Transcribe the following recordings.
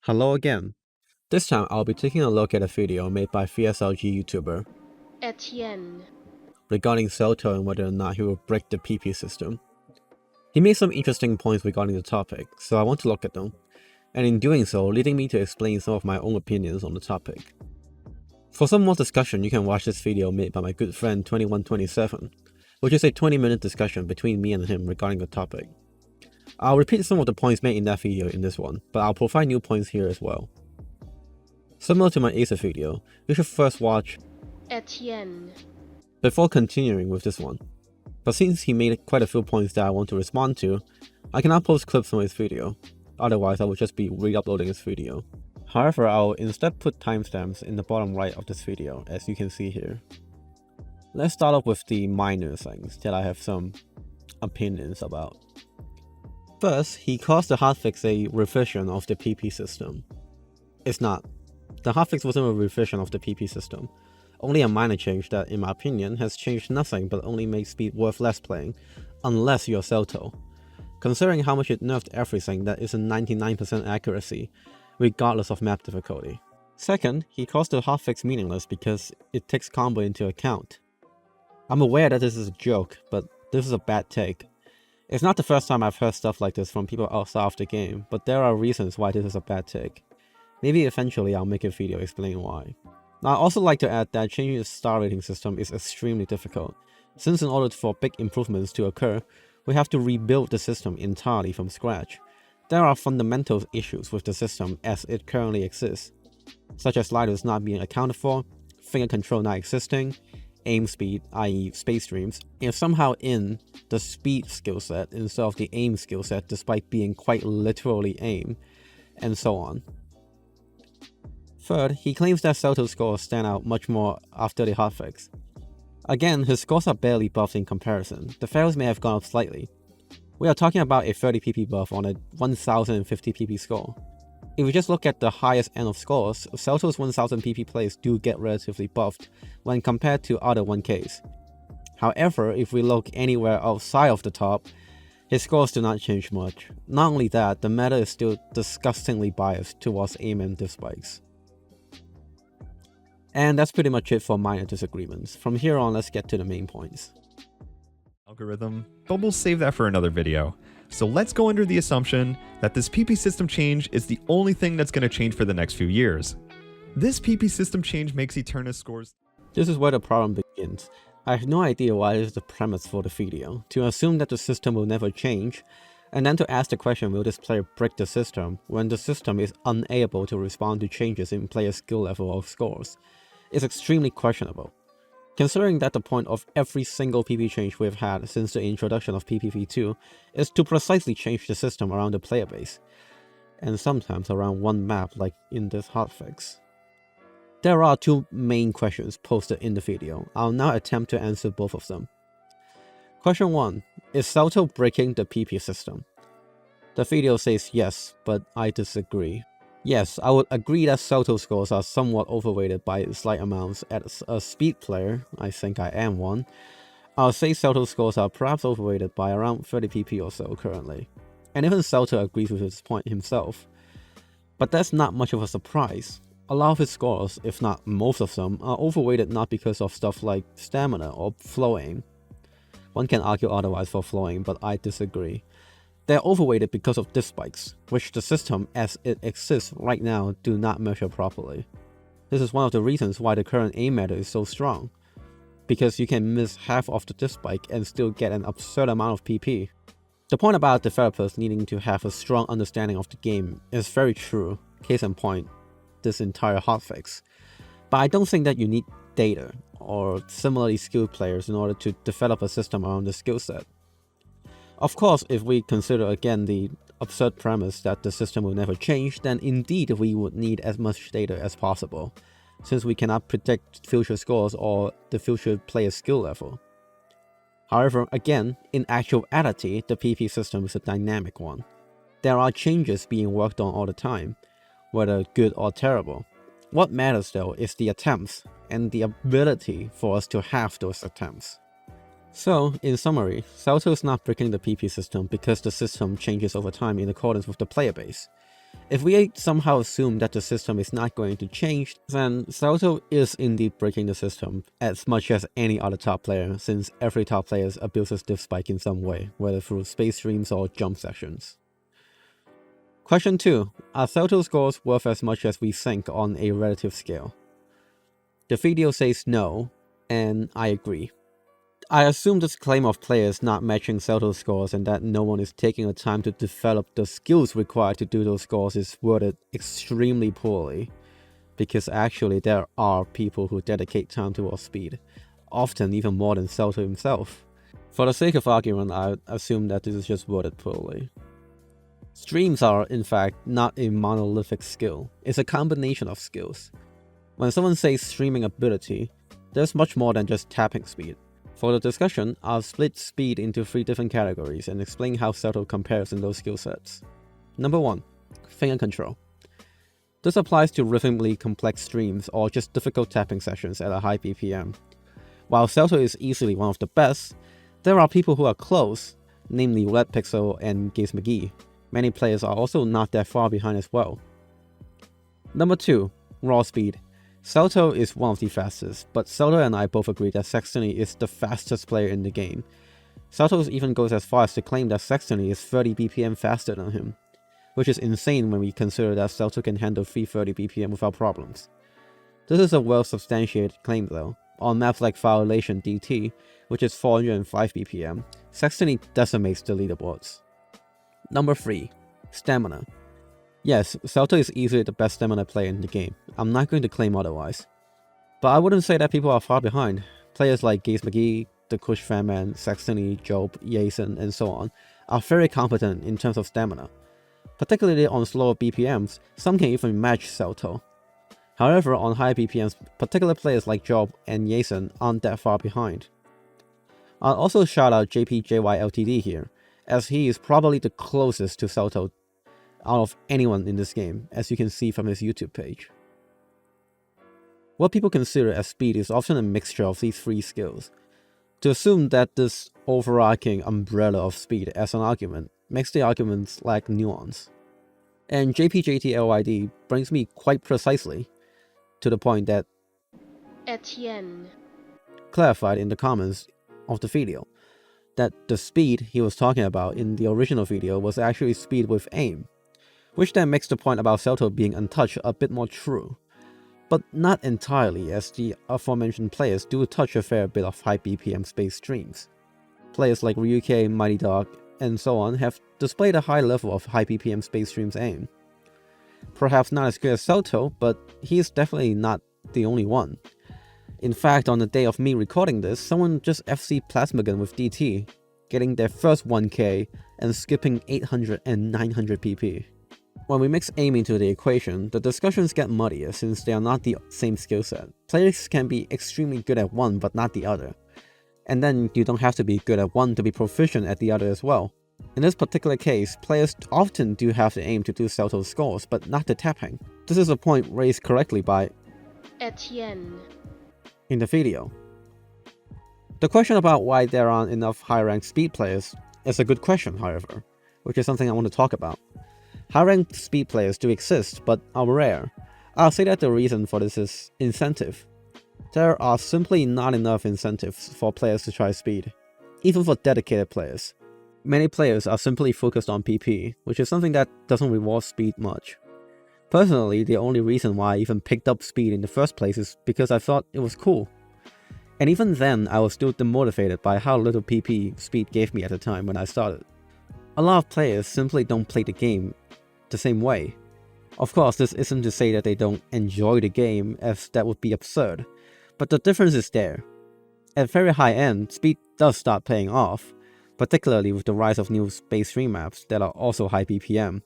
Hello again. This time I'll be taking a look at a video made by VSLG YouTuber Etienne. regarding XELTOL and whether or not he will break the PP system. He made some interesting points regarding the topic, so I want to look at them, and in doing so, leading me to explain some of my own opinions on the topic. For some more discussion, you can watch this video made by my good friend 2127, which is a 20-minute discussion between me and him regarding the topic. I'll repeat some of the points made in that video in this one, but I'll provide new points here as well. Similar to my Acer video, you should first watch Etienne. before continuing with this one. But since he made quite a few points that I want to respond to, I cannot post clips from his video, otherwise I would just be re-uploading his video. However, I'll instead put timestamps in the bottom right of this video, as you can see here. Let's start off with the minor things that I have some opinions about. First, he calls the hotfix a revision of the PP system. It's not. The hotfix wasn't a revision of the PP system, only a minor change that, in my opinion, has changed nothing but only makes speed worth less playing, unless you're XELTOL. Considering how much it nerfed everything that isn't 99% accuracy, regardless of map difficulty. Second, he calls the hotfix meaningless because it takes combo into account. I'm aware that this is a joke, but this is a bad take. It's not the first time I've heard stuff like this from people outside of the game, but there are reasons why this is a bad take. Maybe eventually I'll make a video explaining why. Now, I'd also like to add that changing the star rating system is extremely difficult, since in order for big improvements to occur, we have to rebuild the system entirely from scratch. There are fundamental issues with the system as it currently exists, such as sliders not being accounted for, finger control not existing, aim speed, i.e. space streams, if somehow in the speed skill set instead of the aim skill set despite being quite literally aim, and so on. Third, he claims that XELTOL's scores stand out much more after the hotfix. Again, his scores are barely buffed in comparison. The fails may have gone up slightly. We are talking about a 30 PP buff on a 1050 PP score. If we just look at the highest end of scores, XELTOL's 1000 PP plays do get relatively buffed when compared to other 1Ks. However, if we look anywhere outside of the top, his scores do not change much. Not only that, the meta is still disgustingly biased towards aim and diff spikes. And that's pretty much it for minor disagreements. From here on, let's get to the main points. Algorithm, but we'll save that for another video. So let's go under the assumption that this PP system change is the only thing that's going to change for the next few years. This PP system change makes Eterna's scores. This is where the problem begins. I have no idea why this is the premise for the video, to assume that the system will never change, and then to ask the question, will this player break the system, when the system is unable to respond to changes in player skill level or scores, is extremely questionable. Considering that the point of every single PP change we've had since the introduction of PPV2 is to precisely change the system around the player base, and sometimes around one map like in this hotfix. There are two main questions posted in the video. I'll now attempt to answer both of them. Question 1. Is XELTOL breaking the PP system? The video says yes, but I disagree. Yes, I would agree that XELTOL scores are somewhat overweighted by slight amounts. As a speed player, I think I am one, I'll say XELTOL scores are perhaps overweighted by around 30 PP or so currently. And even XELTOL agrees with this point himself. But that's not much of a surprise. A lot of his scores, if not most of them, are overweighted not because of stuff like stamina or flow aim. One can argue otherwise for flow aim, but I disagree. They're overweighted because of diff spikes, which the system as it exists right now do not measure properly. This is one of the reasons why the current aim meta is so strong, because you can miss half of the diff spike and still get an absurd amount of PP. The point about developers needing to have a strong understanding of the game is very true, case in point, this entire hotfix. But I don't think that you need data or similarly skilled players in order to develop a system around the skill set. Of course, if we consider again the absurd premise that the system will never change, then indeed we would need as much data as possible, since we cannot predict future scores or the future player's skill level. However, again, in actuality, the PP system is a dynamic one. There are changes being worked on all the time, whether good or terrible. What matters though is the attempts, and the ability for us to have those attempts. So, in summary, XELTOL is not breaking the PP system because the system changes over time in accordance with the player base. If we somehow assume that the system is not going to change, then XELTOL is indeed breaking the system as much as any other top player, since every top player abuses diff spike in some way, whether through space streams or jump sessions. Question 2. Are XELTOL scores worth as much as we think on a relative scale? The video says no, and I agree. I assume this claim of players not matching XELTOL scores and that no one is taking the time to develop the skills required to do those scores is worded extremely poorly, because actually there are people who dedicate time towards speed, often even more than XELTOL himself. For the sake of argument, I assume that this is just worded poorly. Streams are, in fact, not a monolithic skill, it's a combination of skills. When someone says streaming ability, there's much more than just tapping speed. For the discussion, I'll split speed into 3 different categories and explain how XELTOL compares in those skill sets. Number 1. Finger control. This applies to rhythmically complex streams or just difficult tapping sessions at a high BPM. While XELTOL is easily one of the best, there are people who are close, namely Red Pixel and Gaze McGee. Many players are also not that far behind as well. Number 2. Raw speed. XELTOL is one of the fastest, but XELTOL and I both agree that Sextony is the fastest player in the game. XELTOL even goes as far as to claim that Sextony is 30 BPM faster than him, which is insane when we consider that XELTOL can handle 330 BPM without problems. This is a well-substantiated claim though. On maps like Violation DT, which is 405 BPM, Sextony decimates the leaderboards. Number 3. Stamina. Yes, XELTOL is easily the best stamina player in the game. I'm not going to claim otherwise. But I wouldn't say that people are far behind. Players like Gaze McGee, the Kush Fanman, Sextony, Job, Jason, and so on are very competent in terms of stamina. Particularly on slower BPMs, some can even match XELTOL. However, on high BPMs, particular players like Job and Jason aren't that far behind. I'll also shout out JPJYLTD here, as he is probably the closest to XELTOL out of anyone in this game, as you can see from his YouTube page. What people consider as speed is often a mixture of these 3 skills. To assume that this overarching umbrella of speed as an argument makes the arguments lack nuance. And JPJTLYD brings me quite precisely to the point that Etienne. clarified in the comments of the video, that the speed he was talking about in the original video was actually speed with aim, which then makes the point about XELTOL being untouched a bit more true. But not entirely, as the aforementioned players do touch a fair bit of high BPM space streams. Players like Ryuke, Mighty Dog, and so on have displayed a high level of high BPM space streams aim. Perhaps not as good as XELTOL, but he is definitely not the only one. In fact, on the day of me recording this, someone just FC Plasmagun with DT, getting their first 1k and skipping 800 and 900 pp. When we mix aim into the equation, the discussions get muddier since they are not the same skill set. Players can be extremely good at one but not the other. And then you don't have to be good at one to be proficient at the other as well. In this particular case, players often do have the aim to do XELTOL scores, but not the tapping. This is a point raised correctly by Etienne. in the video. The question about why there aren't enough high-ranked speed players is a good question, however, which is something I want to talk about. High-ranked speed players do exist, but are rare. I'll say that the reason for this is incentive. There are simply not enough incentives for players to try speed, even for dedicated players. Many players are simply focused on PP, which is something that doesn't reward speed much. Personally, the only reason why I even picked up speed in the first place is because I thought it was cool. And even then, I was still demotivated by how little PP speed gave me at the time when I started. A lot of players simply don't play the game the same way. Of course, this isn't to say that they don't enjoy the game, as that would be absurd, but the difference is there. At very high end, speed does start paying off, particularly with the rise of new space stream maps that are also high BPM,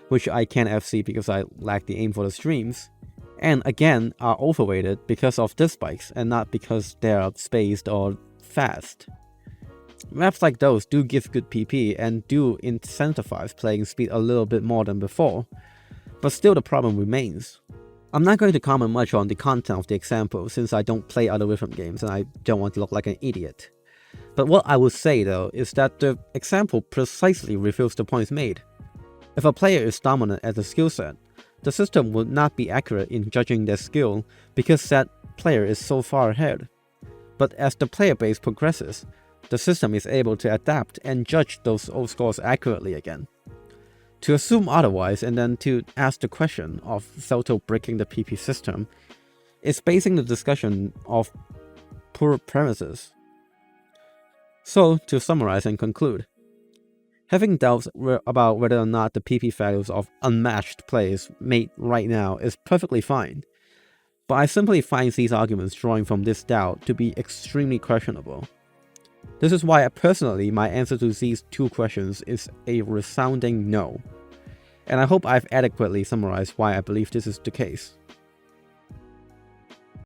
which I can't FC because I lack the aim for the streams, and again are overrated because of diff spikes and not because they are spaced or fast. Maps like those do give good PP and do incentivize playing speed a little bit more than before, but still the problem remains. I'm not going to comment much on the content of the example since I don't play other rhythm games and I don't want to look like an idiot. But what I would say though is that the example precisely reveals the points made. If a player is dominant at a skill set, the system would not be accurate in judging their skill because that player is so far ahead. But as the player base progresses, the system is able to adapt and judge those old scores accurately again. To assume otherwise and then to ask the question of XELTOL breaking the PP system is basing the discussion of poor premises. So, to summarize and conclude, having doubts about whether or not the PP values of unmatched plays made right now is perfectly fine, but I simply find these arguments drawing from this doubt to be extremely questionable. This is why personally my answer to these two questions is a resounding no, and I hope I've adequately summarized why I believe this is the case.